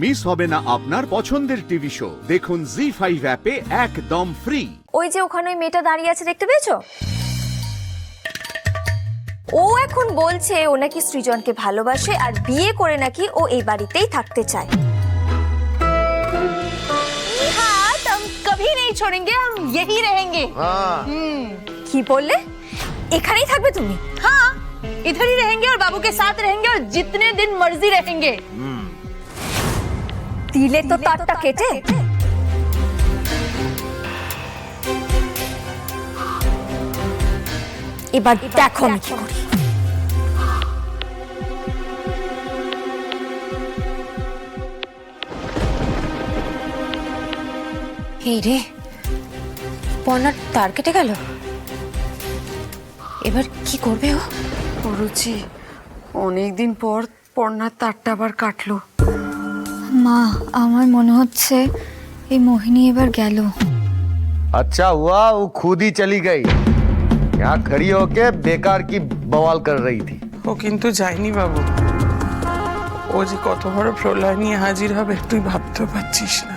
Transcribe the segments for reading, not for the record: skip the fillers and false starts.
Miss হবে না আপনার পছন্দের টিভি শো। দেখুন জি5 অ্যাপে একদম ফ্রি। ওই যে ওখানে ওই মেয়েটা দাঁড়িয়ে আছে, দেখতে পেয়েছো? ও এখন বলছে ও নাকি সৃজনকে ভালোবাসে আর বিয়ে করে নাকি ও এই বাড়িতেই থাকতে চায়। हाँ, हम कभी नहीं छोड़ेंगे, हम यही रहेंगे। কি বললে? এখানেই থাকবে তুমি? हाँ, इधर ही रहेंगे और बाबू के साथ रहेंगे और जितने दिन मर्जी रहेंगे। দিলে তো তারটা কেটে। এবার দেখো আমি কি করি। এই রে, পর্ণার তার কেটে গেল। এবার কি করবে ও? অরুচি, অনেকদিন পর পর্ণার তারটা আবার কাটলো। মা, আমার মনে হচ্ছে এই মোহিনী এবার গেল। अच्छा हुआ वो खुद ही चली गई, यहाँ खड़ी होके बेकार की बवाल कर रही थी। ও কিন্তু যায়নি বাবু, ও যে কত বড় প্রলয় নিয়ে হাজির হবে তুই ভাবতে পারছিস না।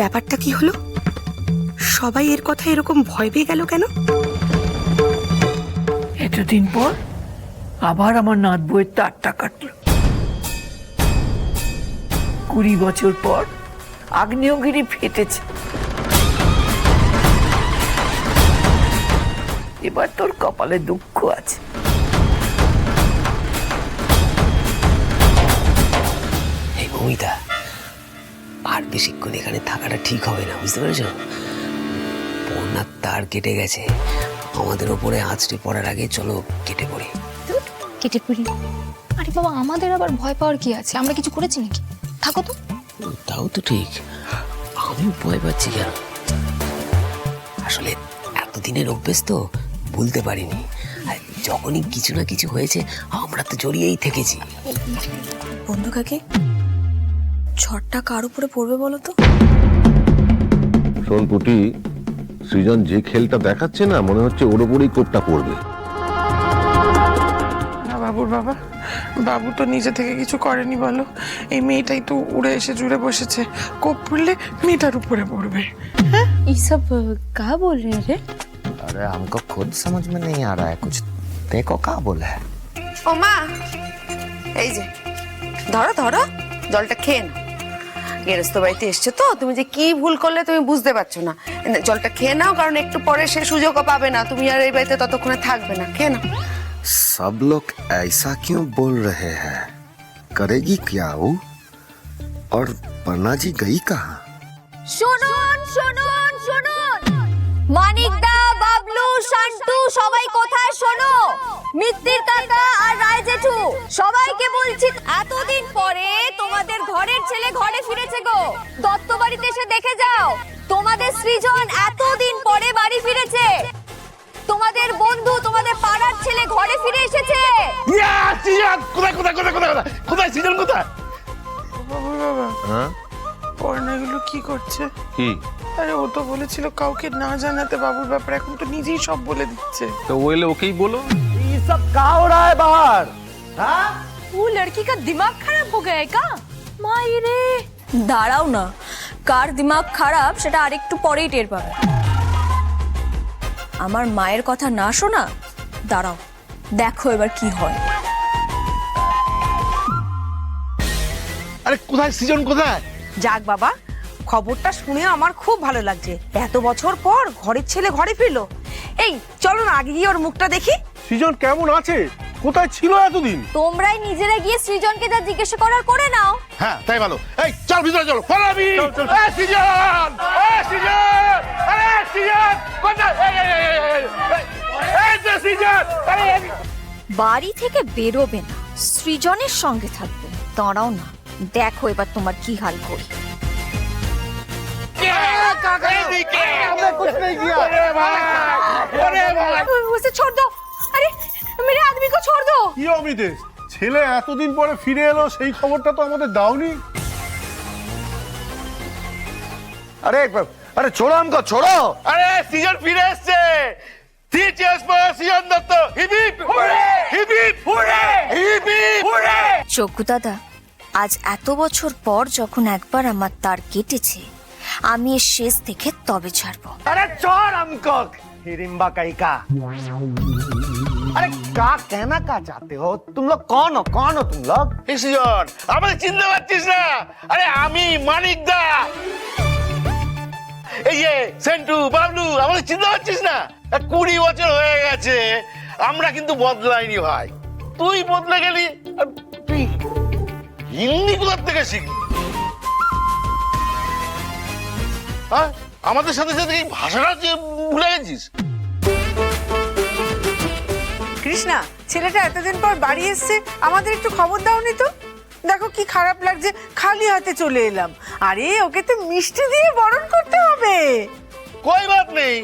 ব্যাপারটা কি হলো? সবাই এর কথা এরকম ভয় পেয়ে গেল কেন? এতদিন পর আবার আমার নাত বইয়ের তারটা কাটলো। 20 বছর পর আগ্নেয়গিরি ফেটেছে। এবার তোর কপালে দুঃখ আছে। এই ভূমিতা আর বেশিক্ষণ এখানে থাকাটা ঠিক হবে না, বুঝতে পেরেছ? বন্যার তার কেটে গেছে, আমাদের ওপরে আঁচড়ে পড়ার আগে চলো কেটে পড়ি। কেটে পড়ি? আরে বাবা, আমাদের আবার ভয় পাওয়ার কি আছে? আমরা কিছু করেছি নাকি? থাকো তো। তাও তো ঠিক, আমি ভয় পাচ্ছি কেন? আসলে এতদিনের অভ্যেস তো, ভুলতে পারিনি। আর যখনই কিছু না কিছু হয়েছে আমরা তো জড়িয়েই থেকেছি। বন্ধু কাকে, ঝড়টা কার উপরে পড়বে বলো তো? শোন পুটি, সৃজন যে খেলটা দেখাচ্ছে না, মনে হচ্ছে ওর উপরেই কোপটা পড়বে। না বাবুর বাবা, বাবু তো নিজে থেকে কিছু করেনি বলো, এই মেয়েটাই তো উড়ে এসে জুড়ে বসেছে। কোপ পড়লে মেয়েটার উপরে পড়বে। ये सब क्या बोल रहे हैं रे? अरे हमको खुद समझ में नहीं आ रहा है कुछ, देखो क्या बोला है। ও মা, এই যে ধরো ধরো, জলটা খেয়ে নাও। গেরস্ত বাড়িতে এসছো তো, তুমি যে কি ভুল করলে তুমি বুঝতে পারছো না। জলটা খেয়ে নাও, কারণ একটু পরে সে সুযোগও পাবে না, তুমি আর এই বাড়িতে ততক্ষণে থাকবে না। খেয়ে নাও। सब लोग ऐसा क्यों बोल रहे हैं? करेगी क्या वो? और पन्ना जी गई कहाँ? শুনুন শুনুন শুনুন, মানিকদা, বাবলু, শান্টু, সবাই কোথায় শোনো? মিত্তির কাকা আর রায় জেঠু, সবাইকে বলছি এতদিন পরে তোমাদের ঘরের ছেলে ঘরে ফিরেছে গো। দত্ত বাড়িতে এসে দেখে যাও, তোমাদের সৃজন এতদিন পরে বাড়ি ফিরেছে। তোমাদের বন্ধু, তোমাদের পাড়ার ছেলে ঘরে ফিরে এসেছে। কোথায় কোথায় কোথায় কোথায় কোথায় সৃজন কোথায়? বাবুর বাবা, হ্যাঁ পড়না এগুলো কি করছে? কি? আরে ও তো বলেছিল কাউকে না জানাতে বাবুর ব্যাপারে, এখন তো নিজেই সব বলে দিচ্ছে। তো ও এলে ওকেই বলো। ये सब क्या हो रहा है बाहर? हाँ? वो लड़की का दिमाग खराब हो गया है क्या? মাই রে, দাঁড়াও না, কার দিমাগ খারাপ সেটা আরেকটু পরেই টের পাবে। আমার মায়ের কথা না শোনা, দাঁড়াও দেখো এবার কি হয়। আরে কোথায় সৃজন, কোথায়? যাক বাবা, খবরটা শুনে আমার খুব ভালো লাগছে। এত বছর পর ঘরের ছেলে ঘরে ফিরলো। এই চলো না আগে গিয়ে ওর মুখটা দেখি। সৃজন কেমন আছে? কোথায় ছিল এতদিন? তোমরাই নিজেরা গিয়ে সৃজনকে যা জিজ্ঞাসা করার করে নাও। হ্যাঁ তাই ভালো। এই চল ভিতরে চলো। ফরাবি, এই সৃজন, এই সৃজন, আরে সৃজন কোথায়? এই যে সৃজন, আরে বাড়ি থেকে বেরোবে না, সৃজনের সঙ্গে থাকবে। দাঁড়াও না, দেখো এবার তোমার কি হাল করি। उसे छोड़ दो, अरे मेरे आदमी को छोड़ दो। কি অমিতেশ, ছেলে এতদিন পরে ফিরে এলো, সেই খবরটা তো আমাদের দাওনি। अरे अरे छोड़ो हमको, छोड़ो। আরে সৃজন ফিরে এসেছে। 3 cheers for Srijan Dutta. Hip hip hip hip hip hip. চক্ষু দাদা, আজ এত বছর পর যখন একবার আমার তার কেটেছে, আমি এর শেষ দেখে তবে ছাড়বো। अरे चोर हमको हिरिम्बा कहीं का। अरे क्या कहना क्या चाहते हो तुम लोग? कौन हो तुम लोग? এই সৃজন, আমাকে চিনতে পারছিস না? আরে আমি মানিক দা। এই যে সেন্টু, বাবলু, আমাকে চিনতে পারছিস না? 20 বছর হয়ে গেছে, আমরা কিন্তু বদলাইনি ভাই। তুই বদলে গেলি, আর তুই হিন্দি কোথা থেকে শিখলি? হ্যাঁ, আমাদের সাথে সাথে এই ভাষাটা যে ভুলে গেছিস? কৃষ্ণা, ছেলেটা এতদিন পর বাড়ি এসছে, আমাদের একটু খবর দাওনি তো? দেখো কি খারাপ লাগছে, খালি হাতে চলে এলাম। আরে ওকে তো মিষ্টি দিয়ে বরণ করতে হবে। কই বাত নেই,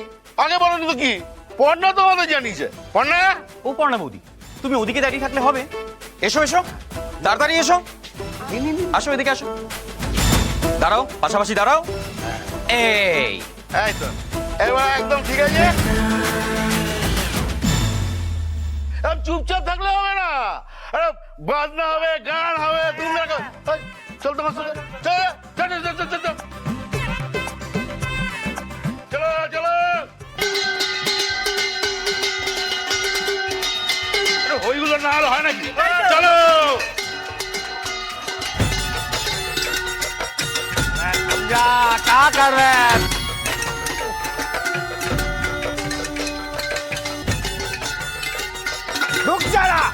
আগে বলো তো কি? পর্ণা তো আমাদের জানিয়েছে। পর্ণা, ও পর্ণা বৌদি, তুমি ওদিকে দাঁড়িয়ে থাকলে হবে? এসো এসো, তাড়াতাড়ি এসো, আসো এদিকে আসো, দাঁড়াও, পাশাপাশি দাঁড়াও। এই তো এবার একদম ঠিক আছে। চুপচাপ থাকলে হবে না, আরে বাজনা হবে, গান হবে, তুমি চল তোমার সঙ্গে চলো চলো চলো। ওইগুলো না হলে হয় নাকি? চলো। क्या कर रहे हैं? रुक जा रहा।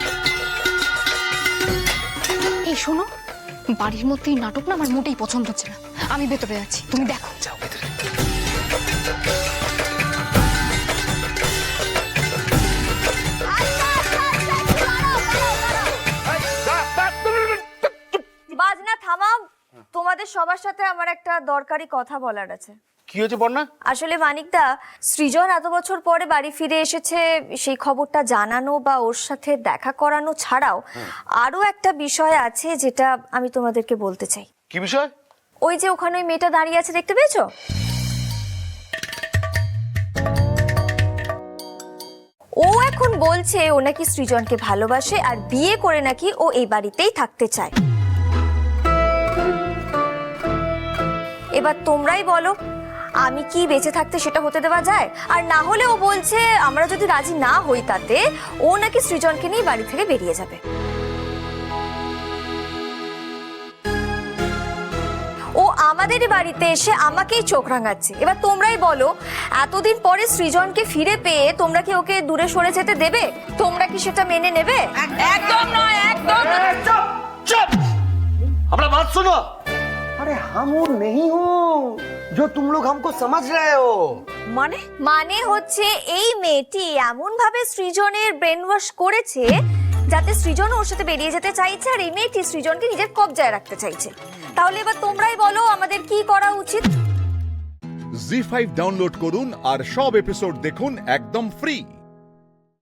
এই শোনো, বাড়ির মধ্যে এই নাটক না আমার মোটেই পছন্দ হচ্ছে না। আমি ভেতরে যাচ্ছি, তুমি দেখো। যাও ভেতরে। বাজনা থামাও, তোমাদের সবার সাথে আমার একটা দরকারি কথা বলার আছে। কি হয়েছে বর্ণা? আসলে মানিকদা, সৃজন এত বছর পরে বাড়ি ফিরে এসেছে, সেই খবরটা জানানো বা ওর সাথে দেখা করানো ছাড়াও আরো একটা বিষয় আছে যেটা আমি তোমাদেরকে বলতে চাই। কি বিষয়? ওই যে ওখানে ওই মেয়েটা দাঁড়িয়ে আছে, দেখতে পেয়েছো? ও এখন বলছে ও নাকি সৃজনকে ভালোবাসে আর বিয়ে করে নাকি ও এই বাড়িতেই থাকতে চায়। এবার তোমরাই বলো, আমি কি বেঁচে থাকতে সেটা হতে দেওয়া যায়? আর না হলে ও বলছে আমরা যদি রাজি না হই তাতে ও নাকি সৃজনকে নিয়ে বাড়ি থেকে বেরিয়ে যাবে। ও আমাদেরই বাড়িতে এসে আমাকেই চোখ রাঙাচ্ছে। এবার তোমরাই বলো, এতদিন পরে সৃজনকে ফিরে পেয়ে তোমরা কি ওকে দূরে সরে যেতে দেবে? তোমরা কি সেটা মেনে নেবে? একদম নয়, একদম। चुप चुप, हमारा बात सुनो। अरे हम वो नहीं हूँ जो तुम लोग हमको समझ रहे हो। মানে হচ্ছে এই মেয়েটি এমন ভাবে সৃজনের ব্রেন ওয়াশ করেছে যাতে সৃজন ওর সাথে বেরিয়ে যেতে চাইছে, আর এই মেয়েটি সৃজনকে নিজের কবজায় রাখতে চাইছে। তাহলে এবার তোমরাই বলো আমাদের কি করা উচিত? জি5 ডাউনলোড করুন আর সব এপিসোড দেখুন একদম ফ্রি।